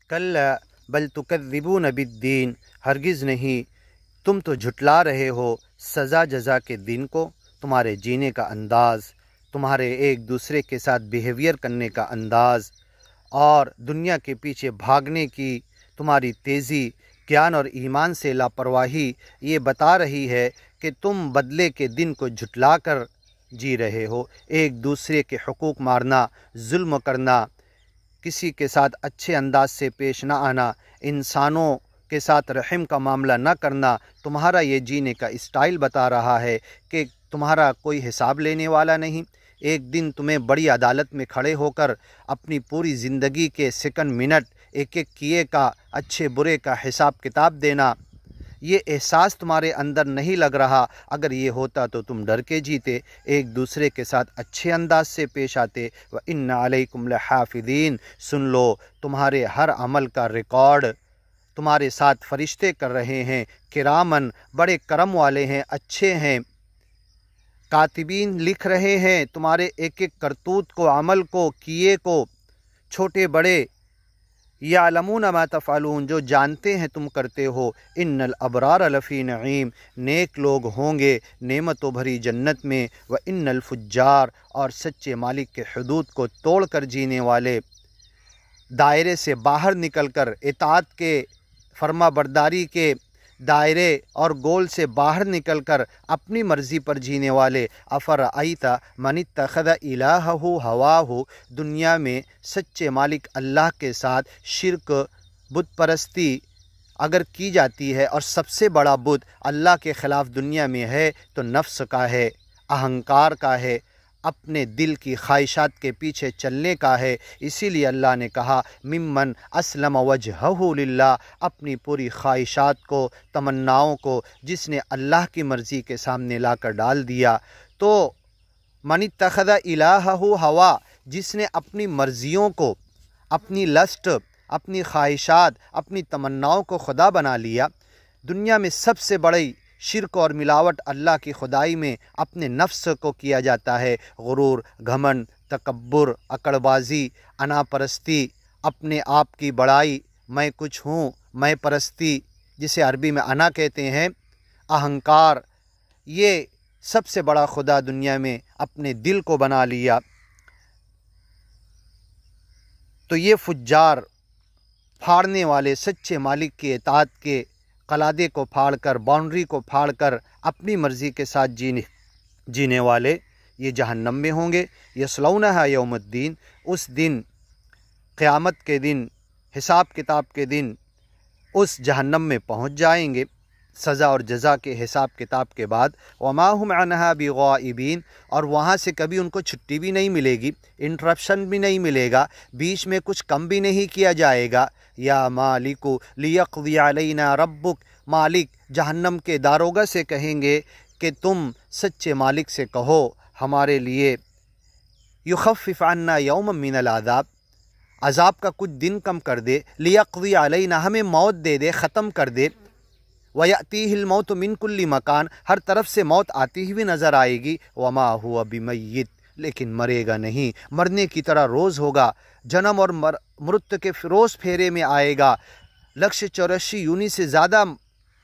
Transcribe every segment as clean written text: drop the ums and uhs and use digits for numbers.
کلا بل تکذبون بالدین، ہرگز نہیں، تم تو جھٹلا رہے ہو سزا جزا کے دن کو۔ تمہارے جینے کا انداز، تمہارے ایک دوسرے کے ساتھ بیہیویئر کرنے کا انداز اور دنیا کے پیچھے بھاگنے کی تمہاری تیزی، گیان اور ایمان سے لاپرواہی یہ بتا رہی ہے کہ تم بدلے کے دن کو جھٹلا کر جی رہے ہو۔ ایک دوسرے کے حقوق مارنا، ظلم کرنا، کسی کے ساتھ اچھے انداز سے پیش نہ آنا، انسانوں کے ساتھ رحم کا معاملہ نہ کرنا، تمہارا یہ جینے کا اسٹائل بتا رہا ہے کہ تمہارا کوئی حساب لینے والا نہیں۔ ایک دن تمہیں بڑی عدالت میں کھڑے ہو کر اپنی پوری زندگی کے سیکنڈ منٹ، ایک ایک کیے کا، اچھے برے کا حساب کتاب دینا، یہ احساس تمہارے اندر نہیں لگ رہا۔ اگر یہ ہوتا تو تم ڈر کے جیتے، ایک دوسرے کے ساتھ اچھے انداز سے پیش آتے۔ وَإِنَّ عَلَيْكُمْ لَحَافِظِينَ، سن لو تمہارے ہر عمل کا ریکارڈ تمہارے ساتھ فرشتے کر رہے ہیں، کرامن، بڑے کرم والے ہیں، اچھے ہیں، کاتبین لکھ رہے ہیں تمہارے ایک ایک کرتوت کو، عمل کو، کیے کو، چھوٹے بڑے، یعلمون ما تفعلون، جو جانتے ہیں تم کرتے ہو۔ ان الابرار لفی نعیم، نیک لوگ ہوں گے نعمتوں بھری جنت میں۔ وان الفجار، اور سچے مالک کے حدود کو توڑ کر جینے والے، دائرے سے باہر نکل کر، اطاعت کے، فرما برداری کے دائرے اور گول سے باہر نکل کر اپنی مرضی پر جینے والے۔ افرأیت من اتخذ الہہ ہواہ، دنیا میں سچے مالک اللہ کے ساتھ شرک، بت پرستی اگر کی جاتی ہے، اور سب سے بڑا بت اللہ کے خلاف دنیا میں ہے تو نفس کا ہے، اہنکار کا ہے، اپنے دل کی خواہشات کے پیچھے چلنے کا ہے۔ اسی لیے اللہ نے کہا ممن اسلم وجہہ للہ، اپنی پوری خواہشات کو، تمناؤں کو جس نے اللہ کی مرضی کے سامنے لا کر ڈال دیا۔ تو من اتخذ الہہ ہوا، جس نے اپنی مرضیوں کو، اپنی لسٹ، اپنی خواہشات، اپنی تمناؤں کو خدا بنا لیا۔ دنیا میں سب سے بڑی شرک اور ملاوٹ اللہ کی خدائی میں اپنے نفس کو کیا جاتا ہے۔ غرور، گھمنڈ، تکبر، اکڑ بازی، انا پرستی، اپنے آپ کی بڑائی، میں کچھ ہوں، میں پرستی، جسے عربی میں انا کہتے ہیں، اہنکار، یہ سب سے بڑا خدا دنیا میں اپنے دل کو بنا لیا۔ تو یہ فجار، پھاڑنے والے، سچے مالک کی اطاعت کے قلادے کو پھاڑ کر، باؤنڈری کو پھاڑ کر اپنی مرضی کے ساتھ جینے والے، یہ جہنم میں ہوں گے۔ یصلونھا یوم الدین، اس دن، قیامت کے دن، حساب کتاب کے دن، اس جہنم میں پہنچ جائیں گے سزا اور جزا کے حساب کتاب کے بعد۔ وما هم عنھا بغائبین، اور وہاں سے کبھی ان کو چھٹی بھی نہیں ملے گی، انٹرپشن بھی نہیں ملے گا، بیچ میں کچھ کم بھی نہیں کیا جائے گا۔ یا مالک لیقضی علینا ربک، مالک جہنم کے داروغہ سے کہیں گے کہ تم سچے مالک سے کہو ہمارے لیے یخفف عنا یوما من العذاب، عذاب کا کچھ دن کم کر دے، لیقضی علینا، ہمیں موت دے دے، ختم کر دے۔ وَيَأْتِيهِ الْمَوْتُ مِنْ كُلِّ مَكَانٍ، ہر طرف سے موت آتی ہوئی نظر آئے گی۔ وَمَا هُوَ بِمَيِّتٍ، لیکن مرے گا نہیں، مرنے کی طرح روز ہوگا، جنم اور مرت کے روز پھیرے میں آئے گا۔ 184 یونی سے زیادہ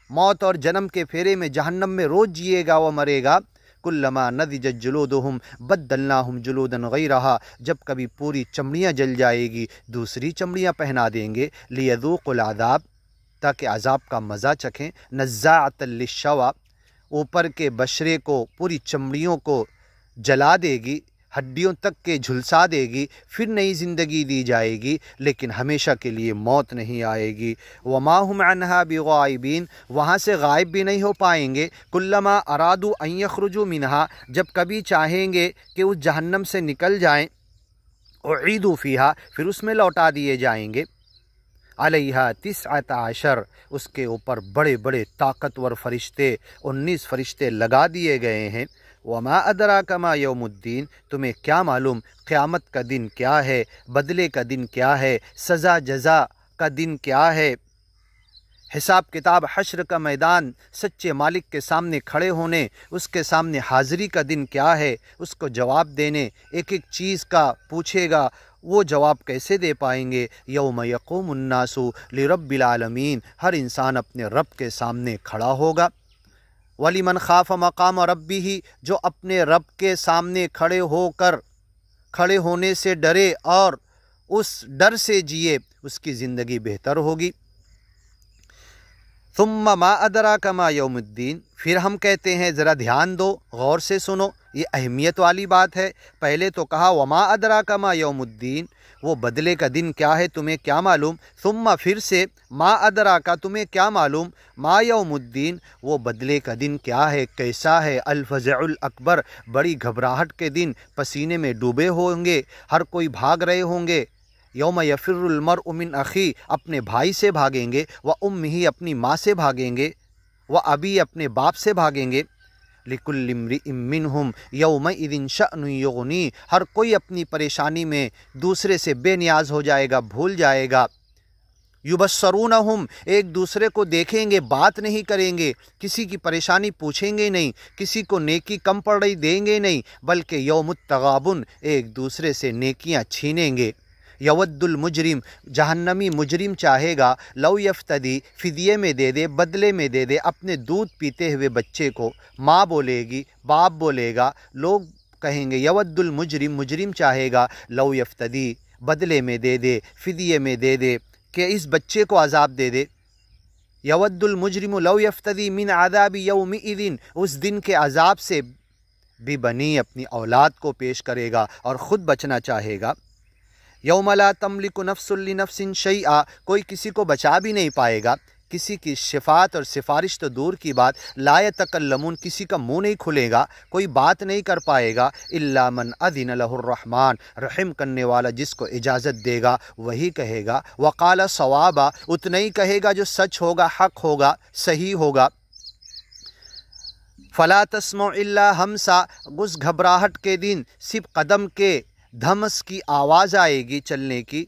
موت اور جنم کے پھیرے میں جہنم میں روز جیے گا، وہ مرے گا۔ کلما نضجت جلودہم بدلناہم جلودا غیرہا، جب کبھی پوری چمڑیاں جل جائے گی دوسری چمڑیاں پہنا دیں گے۔ لیذوقوا العذاب، تاکہ عذاب کا مزہ چکھیں۔ نزاعۃ للشوی، اوپر کے بشرے کو، پوری چمڑیوں کو جلا دے گی، ہڈیوں تک کے جھلسا دے گی، پھر نئی زندگی دی جائے گی، لیکن ہمیشہ کے لیے موت نہیں آئے گی۔ وما هم عنھا بغائبین، وہاں سے غائب بھی نہیں ہو پائیں گے۔ کلما ارادوا ان یخرجوا منھا، جب کبھی چاہیں گے کہ اس جہنم سے نکل جائیں، اعیدوا فیہا، پھر اس میں لوٹا دیے جائیں گے۔ علیہا 19، اس کے اوپر بڑے بڑے طاقتور فرشتے، 19 فرشتے لگا دیے گئے ہیں۔ وما ادراک ما یوم الدین، تمہیں کیا معلوم قیامت کا دن کیا ہے، بدلے کا دن کیا ہے، سزا جزا کا دن کیا ہے، حساب کتاب، حشر کا میدان، سچے مالک کے سامنے کھڑے ہونے، اس کے سامنے حاضری کا دن کیا ہے، اس کو جواب دینے، ایک ایک چیز کا پوچھے گا، وہ جواب کیسے دے پائیں گے؟ یوم یقوم الناس لرب العالمین، ہر انسان اپنے رب کے سامنے کھڑا ہوگا۔ وَلِمَنْ خَافَ مَقَامَ رَبِّهِ، جو اپنے رب کے سامنے کھڑے ہونے سے ڈرے اور اس ڈر سے جیے، اس کی زندگی بہتر ہوگی۔ ثم ما ادراک ما یوم الدین، پھر ہم کہتے ہیں ذرا دھیان دو، غور سے سنو، یہ اہمیت والی بات ہے۔ پہلے تو کہا وما ادراک ما یوم الدین، وہ بدلے کا دن کیا ہے تمہیں کیا معلوم؟ ثم پھر سے ما ادراک، تمہیں کیا معلوم؟ ما یوم الدین، وہ بدلے کا دن کیا ہے، کیسا ہے؟ الفزع الاکبر، بڑی گھبراہٹ کے دن، پسینے میں ڈوبے ہوں گے، ہر کوئی بھاگ رہے ہوں گے۔ یوم یفر المرء من اخی، اپنے بھائی سے بھاگیں گے، و امہ، اپنی ماں سے بھاگیں گے، و ابی، اپنے باپ سے بھاگیں گے۔ لکل امرئ منہم یومئذ شأن یغنی، ہر کوئی اپنی پریشانی میں دوسرے سے بے نیاز ہو جائے گا، بھول جائے گا۔ یبصرونہم، ایک دوسرے کو دیکھیں گے، بات نہیں کریں گے، کسی کی پریشانی پوچھیں گے نہیں، کسی کو نیکی کم پڑ رہی دیں گے نہیں، بلکہ یوم التغابن، ایک دوسرے سے نیکیاں چھینیں گے۔ یود المجرم، جہنمی مجرم چاہے گا، لو یفتدی، فدیے میں دے دے، بدلے میں دے دے اپنے دودھ پیتے ہوئے بچے کو۔ ماں بولے گی، باپ بولے گا، لوگ کہیں گے یود المجرم، مجرم چاہے گا، لو یفتدی، بدلے میں دے دے، فدیے میں دے دے، کہ اس بچے کو عذاب دے دے۔ یود المجرم لو یفتدی من عذاب یومئذ، اس دن کے عذاب سے بھی بنی اپنی اولاد کو پیش کرے گا اور خود بچنا چاہے گا۔ یوم لا تملک نفس لنفس شیئا، کوئی کسی کو بچا بھی نہیں پائے گا، کسی کی شفاعت اور سفارش تو دور کی بات، لا یتکلمون، کسی کا منہ نہیں کھلے گا، کوئی بات نہیں کر پائے گا، الا من اذن لہ الرحمن، رحم کرنے والا جس کو اجازت دے گا وہی کہے گا، وقال صوابا، اتنا ہی کہے گا جو سچ ہوگا، حق ہوگا، صحیح ہوگا۔ فلا تسمع الا ہمسا، اس گھبراہٹ کے دن صرف قدم کے دھمس کی آواز آئے گی چلنے کی،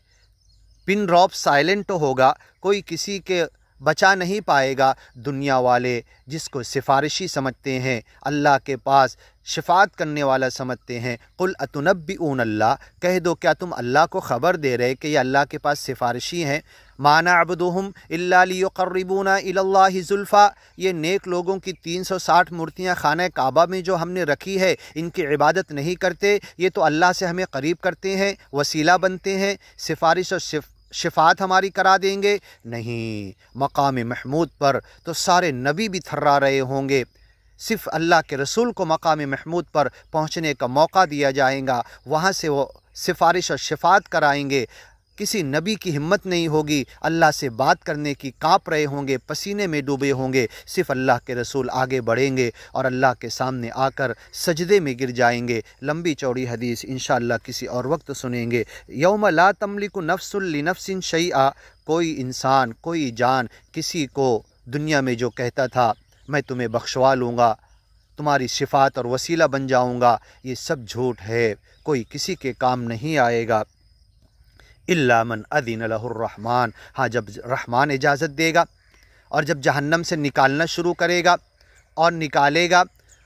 پن ڈراپ سائلنٹ ہوگا، کوئی کسی کے بچا نہیں پائے گا۔ دنیا والے جس کو سفارشی سمجھتے ہیں، اللہ کے پاس شفاعت کرنے والا سمجھتے ہیں، قل اتنبئون اللہ، کہہ دو کیا تم اللہ کو خبر دے رہے کہ یہ اللہ کے پاس سفارشی ہیں؟ ما نعبدہم الا لیقربونا الی اللہ زلفیٰ، یہ نیک لوگوں کی 360 مورتیاں خانہ کعبہ میں جو ہم نے رکھی ہے، ان کی عبادت نہیں کرتے، یہ تو اللہ سے ہمیں قریب کرتے ہیں، وسیلہ بنتے ہیں، سفارش اور شفاعت ہماری کرا دیں گے؟ نہیں، مقام محمود پر تو سارے نبی بھی تھرا رہے ہوں گے، صرف اللہ کے رسول کو مقام محمود پر پہنچنے کا موقع دیا جائے گا، وہاں سے وہ سفارش اور شفاعت کرائیں گے۔ کسی نبی کی ہمت نہیں ہوگی اللہ سے بات کرنے کی، کانپ رہے ہوں گے، پسینے میں ڈوبے ہوں گے، صرف اللہ کے رسول آگے بڑھیں گے اور اللہ کے سامنے آ کر سجدے میں گر جائیں گے۔ لمبی چوڑی حدیث انشاءاللہ کسی اور وقت سنیں گے۔ یوم لا تملک نفس لنفس شیئا، کوئی انسان، کوئی جان کسی کو دنیا میں جو کہتا تھا میں تمہیں بخشوا لوں گا، تمہاری شفاعت اور وسیلہ بن جاؤں گا، یہ سب جھوٹ ہے، کوئی کسی کے کام نہیں آئے گا۔ الا من اذن لہ الرحمن، ہاں جب رحمان اجازت دے گا، اور جب جہنم سے نکالنا شروع کرے گا اور نکالے گا،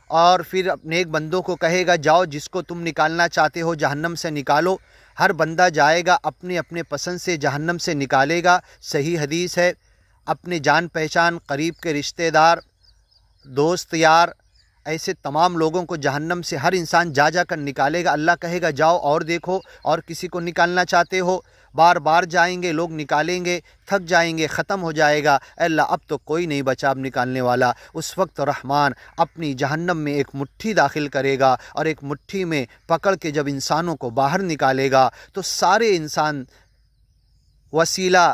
اور پھر نیک بندوں کو کہے گا جاؤ جس کو تم نکالنا چاہتے ہو جہنم سے نکالو، ہر بندہ جائے گا اپنے اپنے پسند سے جہنم سے نکالے گا۔ صحیح حدیث ہے، اپنے جان پہچان، قریب کے رشتہ دار، دوست یار، ایسے تمام لوگوں کو جہنم سے ہر انسان جا جا کر نکالے گا۔ اللہ کہے گا جاؤ اور دیکھو، اور کسی کو نکالنا چاہتے ہو؟ بار بار جائیں گے لوگ، نکالیں گے، تھک جائیں گے، ختم ہو جائے گا، اے اللہ اب تو کوئی نہیں بچا اب نکالنے والا۔ اس وقت رحمان اپنی جہنم میں ایک مٹھی داخل کرے گا، اور ایک مٹھی میں پکڑ کے جب انسانوں کو باہر نکالے گا تو سارے انسان وسیلہ،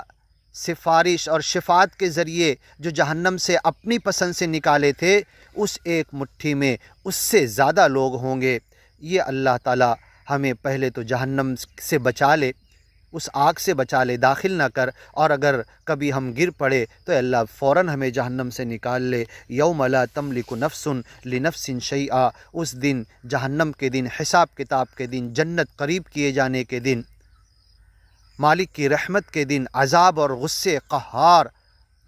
سفارش اور شفاعت کے ذریعے جو جہنم سے اپنی پسند سے نکالے تھے، اس ایک مٹھی میں اس سے زیادہ لوگ ہوں گے۔ یہ اللہ تعالی ہمیں پہلے تو جہنم سے بچا لے، اس آگ سے بچا لے، داخل نہ کر، اور اگر کبھی ہم گر پڑے تو اللہ فوراً ہمیں جہنم سے نکال لے۔ یوم لا تملک نفس لنفس شیئا، اس دن، جہنم کے دن، حساب کتاب کے دن، جنت قریب کیے جانے کے دن، مالک کی رحمت کے دن، عذاب اور غصے، قہار،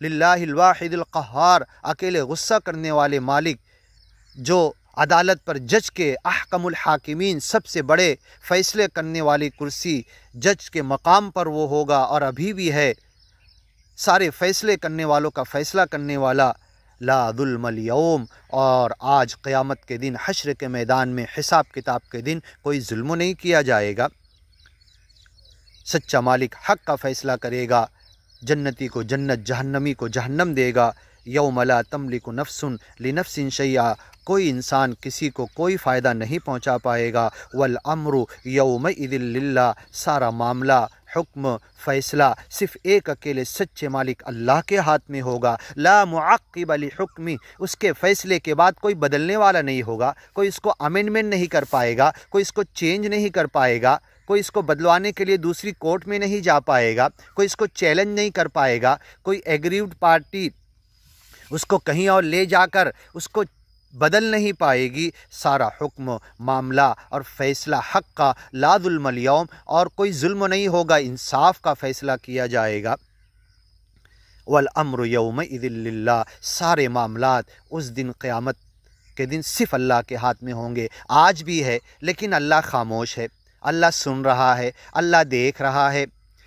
للہ الواحد القہار، اکیلے غصہ کرنے والے مالک جو عدالت پر جج کے احکم الحاکمین سب سے بڑے فیصلے کرنے والی کرسی جج کے مقام پر وہ ہوگا اور ابھی بھی ہے، سارے فیصلے کرنے والوں کا فیصلہ کرنے والا۔ لا ظلم اليوم، اور آج قیامت کے دن حشر کے میدان میں حساب کتاب کے دن کوئی ظلم نہیں کیا جائے گا۔ سچا مالک حق کا فیصلہ کرے گا، جنتی کو جنت، جہنمی کو جہنم دے گا۔ یوم لا تملک نفس لنفس شیئا، کوئی انسان کسی کو کوئی فائدہ نہیں پہنچا پائے گا۔ والامر یومئذ للہ، سارا معاملہ، حکم، فیصلہ صرف ایک اکیلے سچے مالک اللہ کے ہاتھ میں ہوگا۔ لا معقب لحکمی، اس کے فیصلے کے بعد کوئی بدلنے والا نہیں ہوگا، کوئی اس کو امینڈمنٹ نہیں کر پائے گا، کوئی اس کو چینج نہیں کر پائے گا، کوئی اس کو بدلوانے کے لیے دوسری کورٹ میں نہیں جا پائے گا، کوئی اس کو چیلنج نہیں کر پائے گا، کوئی ایگریوڈ پارٹی اس کو کہیں اور لے جا کر اس کو بدل نہیں پائے گی۔ سارا حکم، معاملہ اور فیصلہ حق کا، لا ظلم اليوم، اور کوئی ظلم نہیں ہوگا، انصاف کا فیصلہ کیا جائے گا۔ والامر یومئذ للہ، سارے معاملات اس دن قیامت کے دن صرف اللہ کے ہاتھ میں ہوں گے۔ آج بھی ہے لیکن اللہ خاموش ہے، اللہ سن رہا ہے، اللہ دیکھ رہا ہے،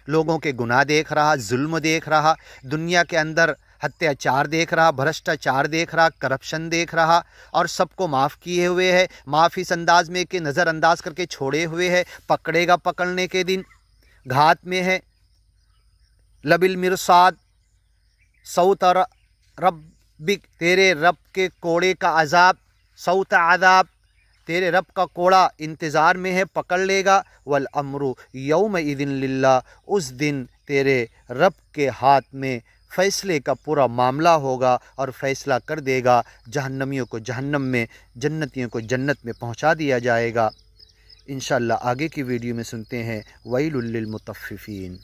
لوگوں کے گناہ دیکھ رہا، ظلم دیکھ رہا، دنیا کے اندر ہتیاچار دیکھ رہا، بھرشٹاچار دیکھ رہا، کرپشن دیکھ رہا، اور سب کو معاف کیے ہوئے ہے، معاف اس انداز میں کہ نظر انداز کر کے چھوڑے ہوئے ہے، پکڑے گا، پکڑنے کے دن گھات میں ہے۔ لب المرصاد، صوت ربک، تیرے رب کے کوڑے کا عذاب، صوت عذاب، تیرے رب کا کوڑا انتظار میں ہے، پکڑ لے گا۔ والامر یومئذ للہ، اس دن تیرے رب کے ہاتھ میں فیصلے کا پورا معاملہ ہوگا اور فیصلہ کر دے گا، جہنمیوں کو جہنم میں، جنتیوں کو جنت میں پہنچا دیا جائے گا۔ انشاءاللہ آگے کی ویڈیو میں سنتے ہیں ویل للمطففین۔